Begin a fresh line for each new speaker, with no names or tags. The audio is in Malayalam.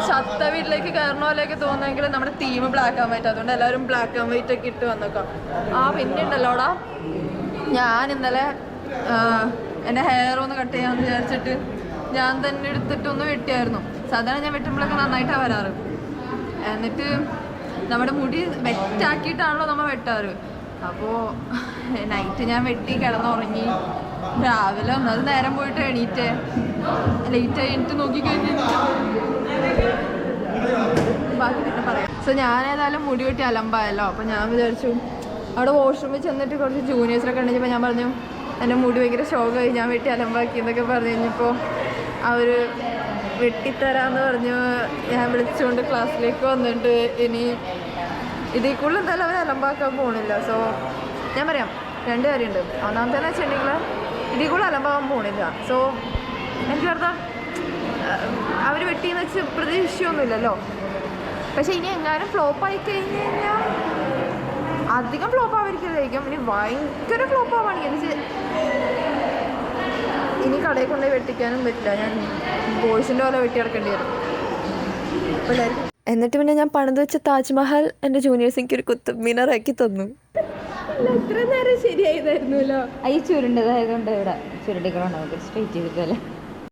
ചത്ത വീട്ടിലേക്ക് കയറണ പോലെയൊക്കെ തോന്നുമെങ്കിൽ നമ്മുടെ തീം ബ്ലാക്ക് ആൻഡ് വൈറ്റ്, അതുകൊണ്ട് എല്ലാവരും ബ്ലാക്ക് ആൻഡ് വൈറ്റ് ഒക്കെ ഇട്ട് വന്നേക്കാം. പിന്നെ ഉണ്ടല്ലോടാ, ഞാൻ ഇന്നലെ എൻ്റെ ഹെയർ ഒന്ന് കട്ട് ചെയ്യാമെന്ന് വിചാരിച്ചിട്ട് ഞാൻ തന്നെ എടുത്തിട്ടൊന്ന് വെട്ടിയായിരുന്നു. സാധാരണ ഞാൻ വെട്ടുമ്പോഴൊക്കെ നന്നായിട്ടാണ് വരാറ്. എന്നിട്ട് നമ്മുടെ മുടി വെറ്റാക്കിയിട്ടാണല്ലോ നമ്മൾ വെട്ടാറ്. അപ്പോൾ നൈറ്റ് ഞാൻ വെട്ടി കിടന്നുറങ്ങി. രാവിലെ ഒന്നത് നേരം പോയിട്ട് എണീറ്റ് ലേറ്റായി എനിക്ക് നോക്കിക്കഴിഞ്ഞ് ബാക്കി പിന്നെ പറയാം. സോ ഞാനേതായാലും മുടി വെട്ടി അലമ്പായല്ലോ. അപ്പോൾ ഞാൻ വിചാരിച്ചു അവിടെ വാഷ്റൂമിൽ ചെന്നിട്ട് കുറച്ച് ജൂനിയേഴ്സിനൊക്കെ ഉണ്ടെങ്കിൽ ഞാൻ പറഞ്ഞു എൻ്റെ മുടി ഭയങ്കര ഷോക്കായി, ഞാൻ വെട്ടി അലമ്പാക്കി എന്നൊക്കെ പറഞ്ഞു കഴിഞ്ഞപ്പോൾ അവർ വെട്ടിത്തരാമെന്ന് പറഞ്ഞു. ഞാൻ വിളിച്ചുകൊണ്ട് ക്ലാസ്സിലേക്ക് വന്നിട്ട് ഇനി ഇതിൽ കൂടുതൽ എന്തായാലും അവർ അലമ്പാക്കാൻ പോകണില്ല. സോ ഞാൻ പറയാം, രണ്ട് കാര്യമുണ്ട്. ഒന്നാമത്തേന്ന് വെച്ചിട്ടുണ്ടെങ്കിൽ ഇതിൽ കൂടുതൽ അലമ്പാകാൻ പോകണില്ല. സോ എനിക്ക് അർത്ഥം അവർ വെട്ടിയെന്ന് വെച്ച് പ്രതീക്ഷയൊന്നുമില്ലല്ലോ. പക്ഷെ ഇനി എങ്ങാനും ഫ്ലോപ്പായി കഴിഞ്ഞ് കഴിഞ്ഞാൽ അധികം ഫ്ലോപ്പ് ആവാതിരിക്കുന്നതായിരിക്കും. ഇനി ഭയങ്കര ഫ്ലോപ്പ് ആവുകയാണെങ്കിൽ എന്ന് വെച്ചാൽ ഇനി കടയിൽ കൊണ്ടുപോയി വെട്ടിക്കാനും പറ്റില്ല. ഞാൻ ബോയ്സിൻ്റെ പോലെ വെട്ടി കിടക്കേണ്ടി വരും. എന്നിട്ട് പിന്നെ ഞാൻ പണിത് വെച്ച താജ്മഹൽ എൻ്റെ ജൂനിയേഴ്സ് എനിക്കൊരു കുത്തുബ് മിനാറാക്കി തന്നു. ഇത്ര നേരം ശരിയായതായിരുന്നല്ലോ.
ഈ ചുരുണ്ടതായതുകൊണ്ട് ഇവിടെ ചുരുട്ടിക്കളോ നമുക്ക് സ്ട്രെയിറ്റ് ചെയ്തിട്ടല്ലേ.